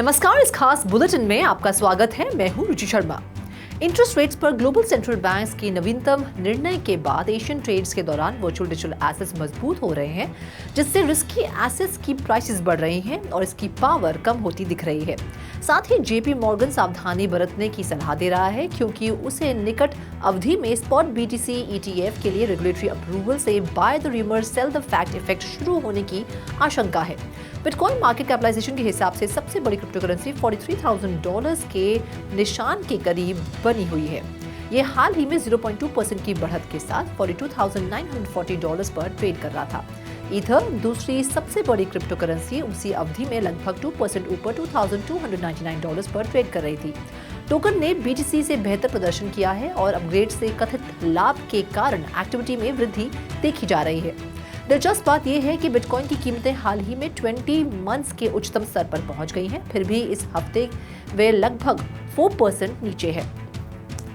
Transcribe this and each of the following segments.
नमस्कार, इस खास बुलेटिन में आपका स्वागत है। मैं हूं रुचि शर्मा। इंटरेस्ट रेट्स पर ग्लोबल सेंट्रल बैंक्स की नवीनतम निर्णय के बाद एशियन ट्रेड्स के दौरान वर्चुअल डिजिटल एसेट्स मजबूत हो रहे हैं, जिससे रिस्की एसेट्स की प्राइसेस बढ़ रही हैं और इसकी पावर कम होती दिख रही है। साथ ही जेपी मॉर्गन सावधानी बरतने की सलाह दे रहा है, क्योंकि उसे निकट अवधि में स्पॉट बीटीसी ईटीएफ के लिए रेगुलेटरी अप्रूवल से by the rumour cell the fact effect शुरू होने की आशंका है। बिटकॉइन मार्केट कैपिटलाइजेशन के हिसाब से सबसे बड़ी क्रिप्टो करेंसी $43,000 के निशान के करीब बनी हुई है। ये हाल ही में 0.2% की बढ़त के साथ $42,940 पर ट्रेड कर रहा था। ईथर दूसरी सबसे बड़ी क्रिप्टो करेंसी उसी अवधि में लगभग 2% ऊपर $2,299 पर ट्रेड कर रही थी। टोकन ने बीटीसी से बेहतर प्रदर्शन किया है और अपग्रेड से कथित लाभ के कारण एक्टिविटी में वृद्धि देखी जा रही है। दिलचस्प बात यह है कि बिटकॉइन की कीमतें हाल ही में 20 मंथ्स के उच्चतम स्तर पर पहुंच गई हैं, फिर भी इस हफ्ते वे लगभग 4% नीचे है।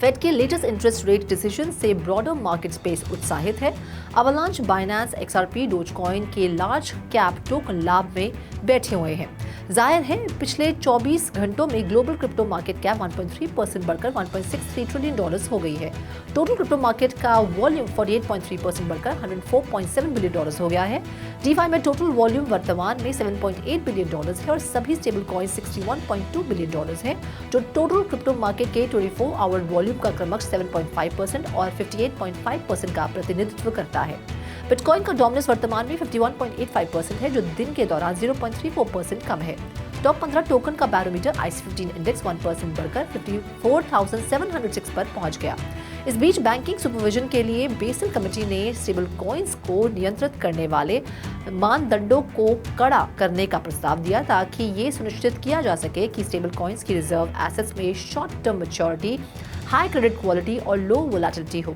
फेड के लेटेस्ट इंटरेस्ट रेट डिसीजन से ब्रॉडर मार्केट स्पेस उत्साहित है। अवलांच, बाइनेंस, एक्सआरपी, डोजकॉइन के लार्ज कैप टोकन लाभ में बैठे हुए हैं। जाहिर है, पिछले 24 घंटों में ग्लोबल क्रिप्टो मार्केट कैप 1.3% बढ़कर $1.63 ट्रिलियन हो गई है। टोटल क्रिप्टो मार्केट का वॉल्यूम 48.3% बढ़कर $104.7 बिलियन हो गया है। डीफाई में टोटल वॉल्यूम वर्तमान में $7.8 बिलियन है और सभी स्टेबल कॉइन $61.2 बिलियन है, जो टोटल क्रिप्टो मार्केट के 24 आवर वॉल्यूम का क्रमश 7.5% और 58.5% का प्रतिनिधित्व करता है। बिटकॉइन का डोमिनेंस वर्तमान में 51.85% है, जो दिन के दौरान 0.34% कम है। टॉप 15 टोकन का बैरोमीटर IC15 इंडेक्स 1% बढ़कर 54,706 पर पहुंच गया। इस बीच बैंकिंग सुपरविजन के लिए बेसल कमेटी ने स्टेबल कॉइन्स को नियंत्रित करने वाले मानदंडों को कड़ा करने का प्रस्ताव दिया, ताकि ये सुनिश्चित किया जा सके कि स्टेबल कॉइन्स की रिजर्व एसेट्स में short term maturity, high credit quality और लो वोलेटिलिटी हो।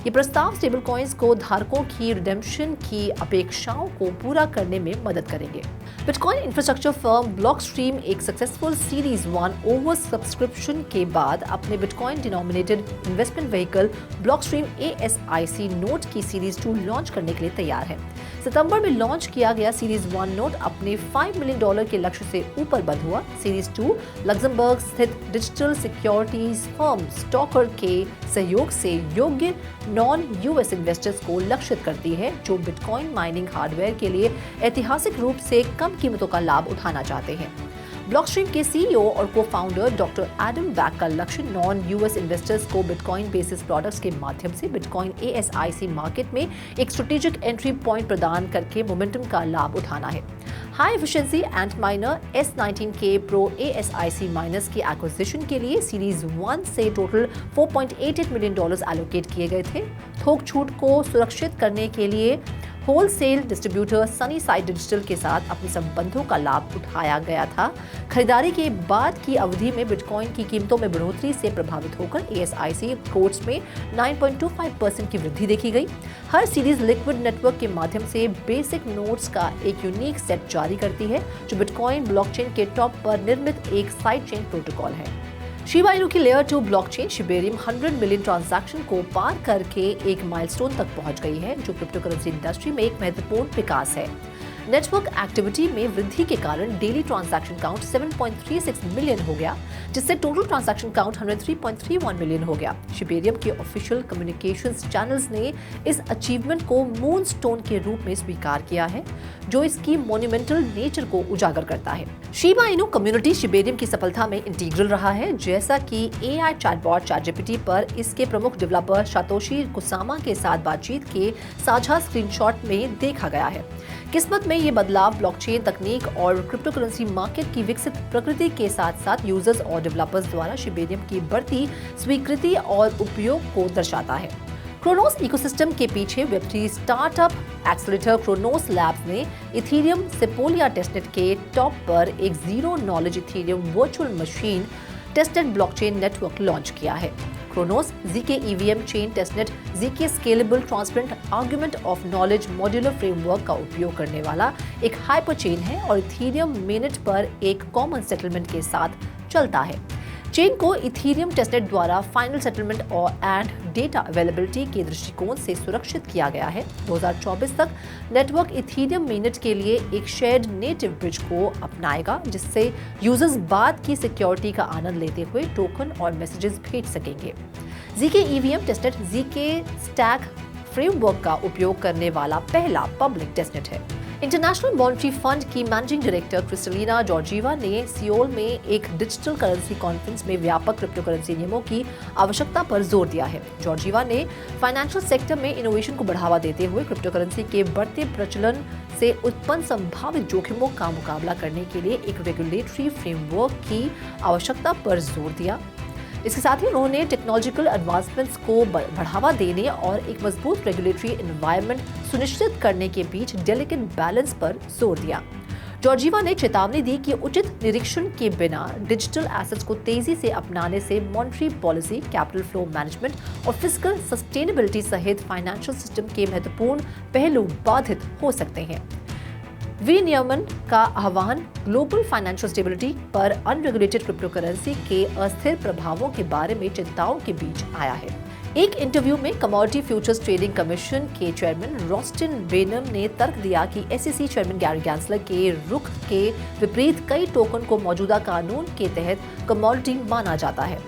ये प्रस्ताव स्टेबल कॉइन्स को धारकों की रिडेम्पशन की अपेक्षाओं को पूरा करने में मदद करेंगे। बिटकॉइन इंफ्रास्ट्रक्चर फर्म ब्लॉकस्ट्रीम एक सक्सेसफुल सीरीज 1 ओवर सब्सक्रिप्शन के बाद अपने bitcoin denominated investment vehicle Blockstream ASIC note की सीरीज 2 लॉन्च करने के लिए तैयार है। सितंबर में लॉन्च किया गया सीरीज 1 नोट अपने $5 मिलियन के लक्ष्य से ऊपर बंद हुआ। सीरीज 2 लक्समबर्ग स्थित डिजिटल सिक्योरिटीज फर्म स्टॉकर के सहयोग से योग्य नॉन-US इन्वेस्टर्स को लक्षित करती है, जो बिटकॉइन माइनिंग हार्डवेयर के लिए ऐतिहासिक रूप से कम कीमतों का लाभ उठाना चाहते हैं। ब्लॉकस्ट्रीम के CEO और को-फाउंडर डॉक्टर एडम बैक का लक्ष्य नॉन-US इन्वेस्टर्स को बिटकॉइन बेसिस प्रोडक्ट्स के माध्यम से बिटकॉइन ASIC मार्केट में एक स्ट्रेटेजिक एंट्री पॉइंट प्रदान करके मोमेंटम का लाभ उठाना है। High efficiency Antminer S19K Pro ASIC miners की एक्विजिशन के लिए सीरीज 1 से टोटल $4.88 मिलियन एलोकेट किए गए थे। थोक छूट को सुरक्षित करने के लिए wholesale distributor sunny side digital के साथ अपने संबंधों का लाभ उठाया गया था। खरीदारी के बाद की अवधि में बिटकॉइन की कीमतों में बढ़ोतरी से प्रभावित होकर ASIC कोट्स में 9.25% की वृद्धि देखी गई। हर सीरीज लिक्विड नेटवर्क के माध्यम से बेसिक नोट्स का एक यूनिक सेट जारी करती है, जो बिटकॉइन ब्लॉकचेन के टॉप पर निर्मित एक साइड चेन प्रोटोकॉल है। शिबा इनू की layer 2 blockchain Shibarium 100 million transaction को पार करके एक माइलस्टोन तक पहुंच गई है, जो क्रिप्टो करेंसी इंडस्ट्री में एक महत्वपूर्ण विकास है। नेटवर्क एक्टिविटी में वृद्धि के कारण डेली ट्रांजैक्शन काउंट 7.36 मिलियन हो गया, जिससे टोटल ट्रांजैक्शन काउंट 103.31 मिलियन हो गया। शिबेरियम के ऑफिशियल कम्युनिकेशंस चैनल्स ने इस अचीवमेंट को मून स्टोन के रूप में स्वीकार किया है, जो इसकी मोन्यूमेंटल नेचर को उजागर करता है। शिबा इनू कम्युनिटी शिबेरियम की सफलता में इंटीग्रल रहा है, जैसा कि AI चैटबॉट ChatGPT पर इसके प्रमुख डेवलपर सातोशी कुसामा के साथ बातचीत के साझा स्क्रीनशॉट में देखा गया है। किस्मत में ये बदलाव ब्लॉकचेन तकनीक और क्रिप्टो करेंसी मार्केट की विकसित प्रकृति के साथ साथ यूजर्स और डेवलपर्स द्वारा शिबेरियम की बढ़ती स्वीकृति और उपयोग को दर्शाता है। क्रोनोस इकोसिस्टम के पीछे Web3 startup accelerator Cronos labs ने इथेरियम सेपोलिया टेस्टनेट के टॉप पर एक zero knowledge Ethereum virtual machine tested blockchain network launch किया है। Cronos ZK EVM chain testnet ZK scalable transparent argument of knowledge modular framework का उपयोग करने वाला एक हाइपर चेन है और इथेरियम मिनट पर एक कॉमन सेटलमेंट के साथ चलता है। चेन को इथीरियम टेस्टनेट द्वारा फाइनल सेटलमेंट और डेटा अवेलेबिलिटी के दृष्टिकोण से सुरक्षित किया गया है। 2024 तक नेटवर्क इथीरियम मेनट के लिए एक शेयर्ड नेटिव ब्रिज को अपनाएगा, जिससे यूजर्स बाद की सिक्योरिटी का आनंद लेते हुए टोकन और मैसेजेस भेज सकेंगे। ZK EVM testnet ZK stack framework का उपयोग करने वाला पहला पब्लिक टेस्टनेट है। इंटरनेशनल मॉनेटरी फंड की मैनेजिंग डायरेक्टर क्रिस्टलिना जॉर्जीवा ने सियोल में एक डिजिटल करेंसी कॉन्फ्रेंस में व्यापक क्रिप्टो करेंसी नियमों की आवश्यकता पर जोर दिया है। जॉर्जीवा ने फाइनेंशियल सेक्टर में इनोवेशन को बढ़ावा देते हुए क्रिप्टो करेंसी के बढ़ते प्रचलन से उत्पन्न संभावित जोखिमों का मुकाबला करने के लिए एक रेगुलेटरी फ्रेमवर्क की आवश्यकता पर जोर दिया। इसके साथ ही उन्होंने टेक्नोलॉजिकल एडवांसमेंट्स को बढ़ावा देने और एक मजबूत रेगुलेटरी एनवायरनमेंट सुनिश्चित करने के बीच डेलिकेट बैलेंस पर जोर दिया। जॉर्जीवा ने चेतावनी दी कि उचित निरीक्षण के बिना डिजिटल एसेट्स को तेजी से अपनाने से monetary policy, capital flow management और फिस्कल सस्टेनेबिलिटी सहित फाइनेंशियल सिस्टम के महत्वपूर्ण पहलू बाधित हो सकते हैं। विनियमन का आह्वान ग्लोबल फाइनेंशियल स्टेबिलिटी पर अनरेगुलेटेड क्रिप्टो करेंसी के अस्थिर प्रभावों के बारे में चिंताओं के बीच आया है। एक इंटरव्यू में कमोडिटी फ्यूचर्स ट्रेडिंग कमीशन के चेयरमैन रॉस्टिन बेनम ने तर्क दिया कि SEC चेयरमैन गैरी गैंसलर के रुख के विपरीत कई टोकन को मौजूदा कानून के तहत कमोडिटी माना जाता है।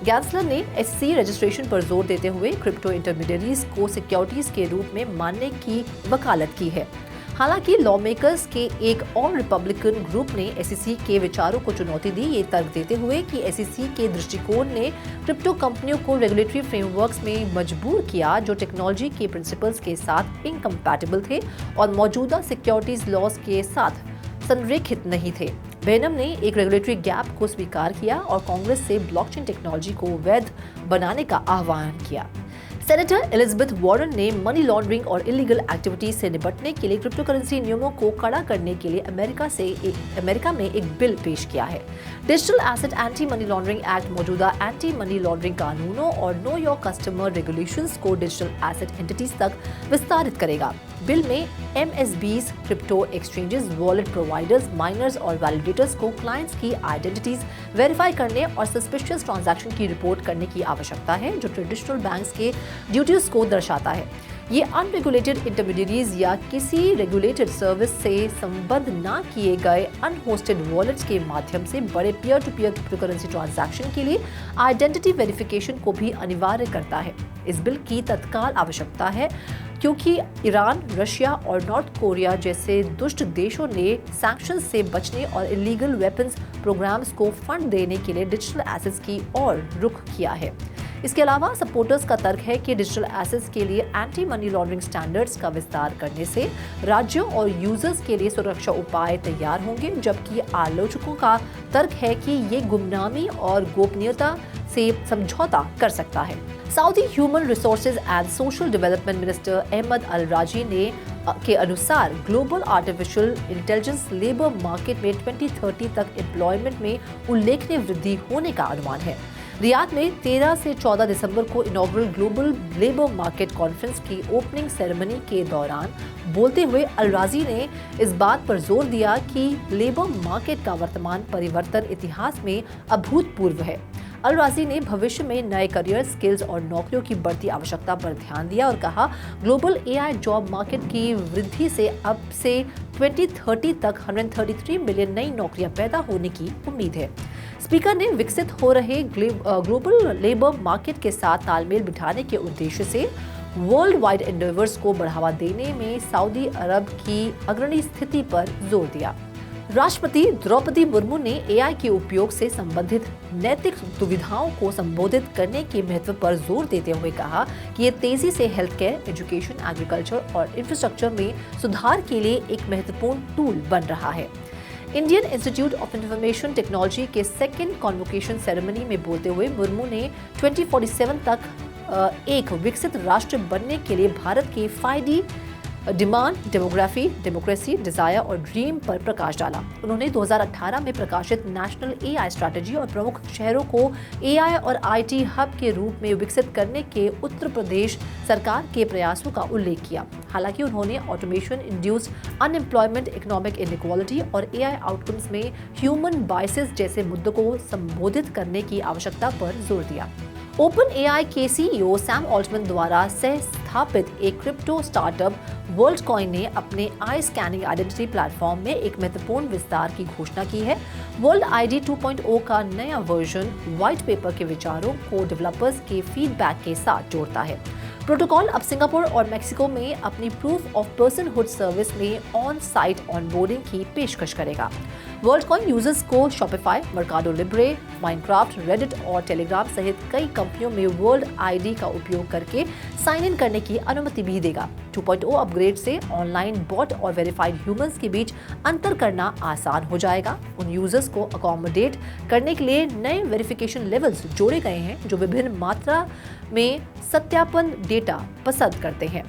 गैंसलर ने SEC रजिस्ट्रेशन पर जोर देते हुए क्रिप्टो इंटरमीडियरीज को सिक्योरिटीज के रूप में मानने की वकालत की है। हालांकि लॉमेकर्स के एक और रिपब्लिकन ग्रुप ने SEC के विचारों को चुनौती दी, ये तर्क देते हुए कि SEC के दृष्टिकोण ने क्रिप्टो कंपनियों को रेगुलेटरी फ्रेमवर्क्स में मजबूर किया जो टेक्नोलॉजी के प्रिंसिपल्स के साथ इनकम्पैटिबल थे और मौजूदा सिक्योरिटीज लॉज के साथ संरेखित नहीं थे। बेनम ने एक रेगुलेटरी गैप को स्वीकार किया और कांग्रेस से ब्लॉकचेन टेक्नोलॉजी को वैध बनाने का आह्वान किया। सेनेटर एलिजाबेथ वार्रेन ने मनी लॉन्ड्रिंग और इलीगल एक्टिविटीज से निपटने के लिए क्रिप्टो करेंसी नियमों को कड़ा करने के लिए अमेरिका में एक बिल पेश किया है। Digital asset anti money laundering act मौजूदा एंटी मनी लॉन्ड्रिंग कानूनों और नो योर कस्टमर रेगुलेशंस को डिजिटल एसेट एंटिटीज तक विस्तारित करेगा। बिल में MSBs, crypto exchanges, wallet providers, miners और वैलिडेटर्स को क्लाइंट्स की आइडेंटिटीज वेरीफाई करने और सस्पिशियस ट्रांजैक्शन की रिपोर्ट करने की आवश्यकता है, जो ट्रेडिशनल बैंक्स के ड्यूटीज को दर्शाता है। ये अनरेगुलेटेड इंटरमीडियरीज या किसी रेगुलेटेड सर्विस से संबद्ध न किए गए अनहोस्टेड वॉलेट्स के माध्यम से बड़े peer to peer crypto currency transaction के लिए आइडेंटिटी वेरिफिकेशन को भी अनिवार्य करता है। इस बिल की तत्काल आवश्यकता है क्योंकि ईरान, रशिया और नॉर्थ कोरिया जैसे दुष्ट देशों ने सैंक्शंस से बचने और इलीगल वेपन्स प्रोग्राम्स को फंड देने के लिए डिजिटल एसेट्स की ओर रुख किया है। इसके अलावा सपोर्टर्स का तर्क है कि डिजिटल एसेट्स के लिए एंटी मनी लॉन्ड्रिंग स्टैंडर्ड्स का विस्तार करने से राज्यों और यूजर्स के लिए सुरक्षा उपाय तैयार होंगे, जबकि आलोचकों का तर्क है कि ये गुमनामी और गोपनीयता से समझौता कर सकता है। Saudi human resources and social development minister Ahmed Al Rajhi ने के अनुसार global artificial intelligence labour market में 2030 तक एम्प्लॉयमेंट में उल्लेखनीय वृद्धि होने का अनुमान है। रियाद में 13 से 14 दिसंबर को inaugural global labour market conference की ओपनिंग सेरेमनी के दौरान बोलते हुए अल राजी ने इस बात पर जोर दिया कि लेबर मार्केट का वर्तमान परिवर्तन इतिहास में अभूतपूर्व है। अल राजी ने भविष्य में नए करियर, स्किल्स और नौकरियों की बढ़ती आवश्यकता पर ध्यान दिया और कहा, ग्लोबल AI जॉब मार्केट की वृद्धि से अब से 2030 तक 133 मिलियन नई नौकरियां पैदा होने की उम्मीद है। स्पीकर ने विकसित हो रहे ग्लोबल लेबर मार्केट के साथ तालमेल बिठाने के उद्देश्य से वर्ल्ड वाइड एंडेवर्स को बढ़ावा देने में सऊदी अरब की अग्रणी स्थिति पर जोर दिया। राष्ट्रपति द्रौपदी मुर्मू ने AI के उपयोग से संबंधित नैतिक दुविधाओं को संबोधित करने के महत्व पर जोर देते हुए कहा कि ये तेजी से हेल्थ केयर, एजुकेशन, एग्रीकल्चर और इंफ्रास्ट्रक्चर में सुधार के लिए एक महत्वपूर्ण टूल बन रहा है। Indian institute of information technology के सेकेंड कॉन्वोकेशन सेरेमनी में बोलते हुए मुर्मू ने 2047 तक एक विकसित राष्ट्र बनने के लिए भारत के 5D demand, demography, democracy, desire और ड्रीम पर प्रकाश डाला। उन्होंने 2018 में प्रकाशित नेशनल एआई स्ट्रैटेजी और प्रमुख शहरों को एआई और आईटी हब के रूप में विकसित करने के उत्तर प्रदेश सरकार के प्रयासों का उल्लेख किया। हालांकि उन्होंने automation induced unemployment, economic inequality और एआई आउटकम्स में ह्यूमन बायसेस जैसे मुद्दों को संबोधित करने की आवश्यकता पर जोर दिया। ओपन एआई के सीईओ सैम ऑल्टमैन द्वारा सह स्थापित एक क्रिप्टो स्टार्टअप वर्ल्डकॉइन ने अपने आई स्कैनिंग आइडेंटिटी प्लेटफॉर्म में एक महत्वपूर्ण विस्तार की घोषणा की है। वर्ल्ड आईडी 2.0 का नया वर्जन व्हाइट पेपर के विचारों को डेवलपर्स के फीडबैक के साथ जोड़ता है। प्रोटोकॉल अब सिंगापुर और मेक्सिको में अपनी प्रूफ ऑफ पर्सनहुड सर्विस में ऑन साइट ऑनबोर्डिंग की पेशकश करेगा। वर्ल्डकॉइन यूजर्स को Shopify, Mercado Libre, Minecraft, Reddit और टेलीग्राम सहित कई कंपनियों में वर्ल्ड आईडी का उपयोग करके साइन इन करने की अनुमति भी देगा। 2.0 अपग्रेड से ऑनलाइन बॉट और वेरीफाइड ह्यूमंस के बीच अंतर करना आसान हो जाएगा। उन यूजर्स को अकोमोडेट करने के लिए नए वेरिफिकेशन लेवल्स जोड़े गए हैं जो विभिन्न मात्रा में सत्यापन डेटा पसंद करते हैं।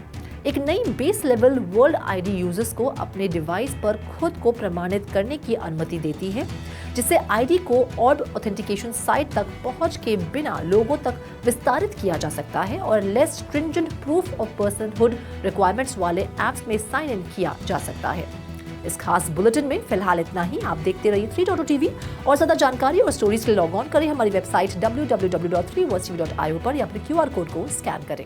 एक नई base level world ID users को अपने डिवाइस पर खुद को प्रमाणित करने की अनुमति देती है, जिससे आईडी को ऑर्ब ऑथेंटिकेशन साइट तक पहुंच के बिना लोगों तक विस्तारित किया जा सकता है और less stringent proof of personhood requirements वाले ऐप्स में साइन इन किया जा सकता है। इस खास बुलेटिन में फिलहाल इतना ही। आप देखते रहिए 3.0 टीवी और ज्यादा जानकारी और स्टोरीज के लिए लॉग ऑन करें हमारी वेबसाइट www.3watchtv.io पर या फिर QR कोड को स्कैन करें।